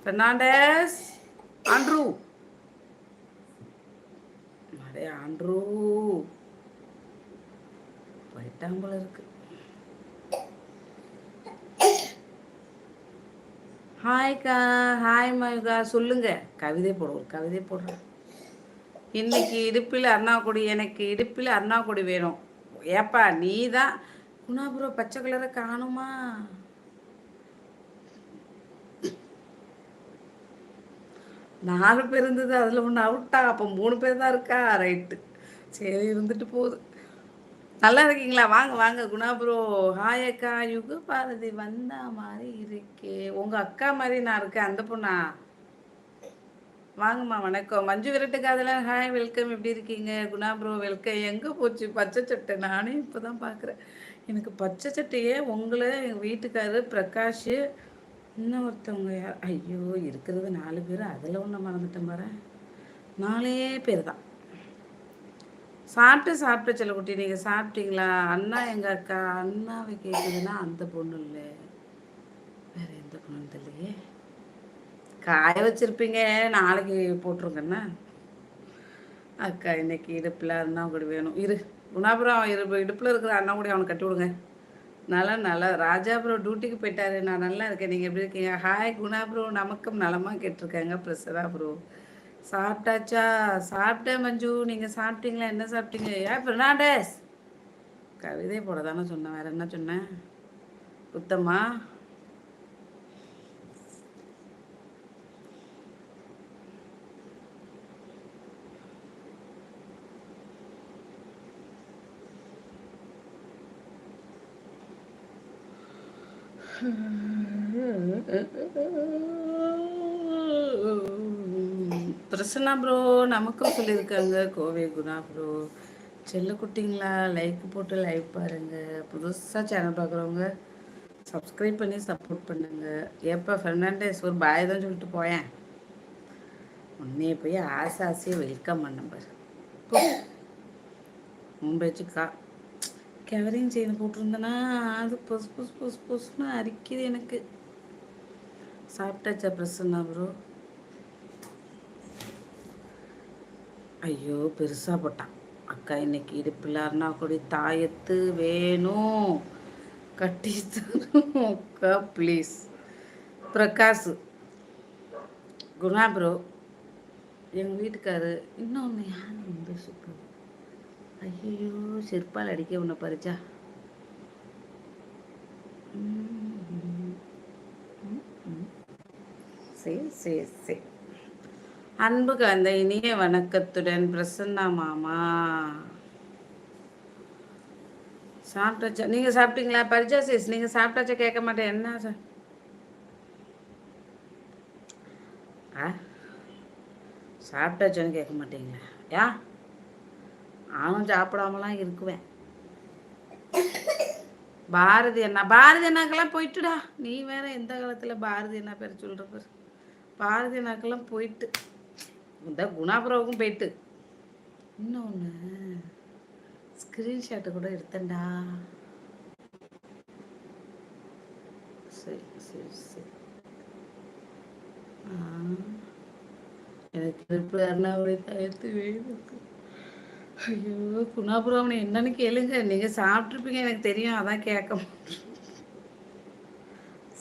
Fernandes, Andrew, அடே Andrew போயிட்டான் போல இருக்கு. ஹாய்க்கா, ஹாய் மயுகா, சொல்லுங்க. கவிதை போடுவோம், கவிதை போடுறேன். இன்னைக்கு இடுப்பில் அருணாக்குடி, எனக்கு இடுப்பில் அருணாக்குடி வேணும். ஏப்பா நீ தான் குணாபுரம் பச்சை கலரை காணுமா? 4 பேர் இருந்தது, அதில் ஒன்று அவுட்டா? அப்போ 3 பேர் தான் இருக்கா? ரைட்டு, சரி இருந்துட்டு போகுது. நல்லா இருக்கீங்களா? வாங்க வாங்க குணாபுரோ. ஹாய் அக்கா. யுக பாரதி வந்தா மாதிரி இருக்கே. உங்கள் அக்கா மாதிரி நான் இருக்கேன். அந்த பொண்ணா? வாங்கம்மா, வணக்கம். மஞ்சு விரட்டு காதல ஹாய், வெல்கம். எப்படி இருக்கீங்க? குணாபுரோ வெல்கம். எங்கே போச்சு பச்சை சட்டை? நானே இப்போ தான் பார்க்குறேன். எனக்கு பச்சை சட்டையே உங்களை, எங்கள் வீட்டுக்காரர் பிரகாஷ், இன்னும் ஒருத்தவங்க யார்? ஐயோ, இருக்கிறது 4 பேர். அதில் ஒன்று மறந்துட்டேன் பாரு. 4 பேர் தான். சாப்பிட்டு செல்லக்குட்டி, நீங்கள் சாப்பிட்டீங்களா? அண்ணா எங்கள் அக்கா. அண்ணாவை கேட்குதுன்னா அந்த பொண்ணு இல்லை, வேறு எந்த பொண்ணுன்னு தெரியலையே. காய வச்சுருப்பீங்க, நாளைக்கு போட்டிருங்கண்ணா. அக்கா இன்னைக்கு இடுப்பில் அண்ணா கூட வேணும். குணாபுரம் இடுப்பில் இருக்கிற அண்ணா கூட அவனை கட்டி விடுங்க. நல்லா ராஜாபுரம் டியூட்டிக்கு போயிட்டாரு. நான் நல்லா இருக்கேன். நீங்கள் எப்படி இருக்கீங்க? ஹாய் குணாபுரம், நமக்கும் நலமாக கேட்டிருக்காங்க. பிரசரா ப்ரோ. சாப்பிட்டாச்சா? சாப்பிட்டேன் மஞ்சு. நீங்கள் சாப்பிட்டீங்களா? என்ன சாப்பிட்டீங்க? ஏன் பெர்னாண்டஸ்? கவிதை போட தானே சொன்னேன், வேறு என்ன சொன்னேன்? புத்தம்மா, பிரசன்னா ப்ரோ நமக்கும் சொல்லியிருக்காங்க. கோவை குணா ப்ரோ. செல்லக்குட்டிங்களா, லைக் போட்டு லைவ் பாருங்கள். புதுசாக சேனல் பார்க்குறவங்க சப்ஸ்கிரைப் பண்ணி சப்போர்ட் பண்ணுங்கள். ஏப்பா ஃபெர்னாண்டஸ், ஒரு பாய் தான் சொல்லிட்டு போயேன். உன்னைய போய் ஆசையை வெல்கம் பண்ண பாரு. மும்பைச்சுக்கா கவரிங் செயின் போட்டிருந்தேன்னா அது பொஸ் பொஸ் பொஸ் பொஸ்னு அரிக்குது எனக்கு. சாப்பிட்டாச்சா பிரசன்னா ப்ரோ? ஐயோ, பெருசாக போட்டான். அக்கா இன்னைக்கு இடுப்பில் அருணாக்குடி தாயத்து வேணும், கட்டி தரும் அக்கா ப்ளீஸ். பிரகாஷ், குணா ப்ரோ, எங்கள் வீட்டுக்காரு. இன்னொன்று யார் ரொம்ப சூப்பர். ஐயோ, செருப்பால் அடிக்க உன்னை பறிச்சா. சரி சரி சரி. அன்பு கலந்த இனிய வணக்கத்துடன் பிரசன்னா மாமா. சாப்பிட்டாச்சா? நீங்கள் சாப்பிட்டீங்களா? பரிஜா சேஸ், நீங்கள் சாப்பிட்டாச்சா? கேட்க மாட்டேன். என்ன சார்? சாப்பிட்டாச்சான்னு கேட்க மாட்டீங்களா? ஏன் நானும் சாப்பிடாமலாம் இருக்குவேன். பாரதி அண்ணாக்கெல்லாம் போயிட்டுடா. நீ வேற எந்த காலத்தில் பாரதி அண்ணா பேர் சொல்கிற? பாரதி அண்ணாக்கெல்லாம் போயிட்டு, இந்த குணாபுரவுக்கும் போயிட்டு. இன்னொன்று ஸ்க்ரீன்ஷாட்டு கூட எடுத்தேன்டா. சரி சரி சரி. எனக்கு திருப்பி அருணாவுடைய தயத்து வேணும். ஐயோ குணாபுரம், என்னன்னு கேளுங்க. நீங்கள் சாப்பிட்ருப்பீங்க எனக்கு தெரியும், அதான் கேட்க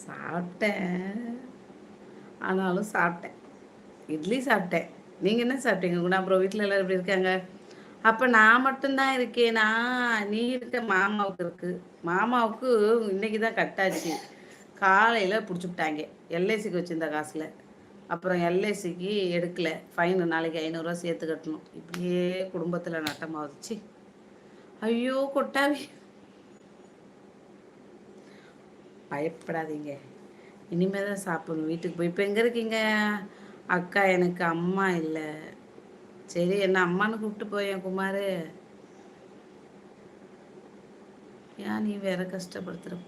சாப்பிட்டேன். ஆனாலும் சாப்பிட்டேன், இட்லி சாப்பிட்டேன். நீங்கள் என்ன சாப்பிட்டீங்க குணாபுரம்? வீட்டில் எல்லோரும் எப்படி இருக்காங்க? அப்போ நான் மட்டும்தான் இருக்கேனா? நீ இருக்க, மாமாவுக்கு இருக்கு. மாமாவுக்கு இன்னைக்கு தான் கட்டாச்சு. காலையில் பிடிச்சிவிட்டாங்க எல்ஐசிக்கு வச்சுருந்த காசில். அப்புறம் எல்ஐசிக்கு எடுக்கலை, ஃபைனு. நாளைக்கு 500 சேர்த்து கட்டணும். இப்படியே குடும்பத்தில் நட்டமாகுதுச்சு. ஐயோ கொட்டாவி, பயப்படாதீங்க, இனிமேல் தான் சாப்பிடணும். வீட்டுக்கு போய் இப்போ எங்கே இருக்கீங்க? அக்கா எனக்கு அம்மா இல்லை. சரி, என்ன அம்மானு கூப்பிட்டு போயேன் குமார். ஏன் நீ வேற கஷ்டப்படுத்துகிற?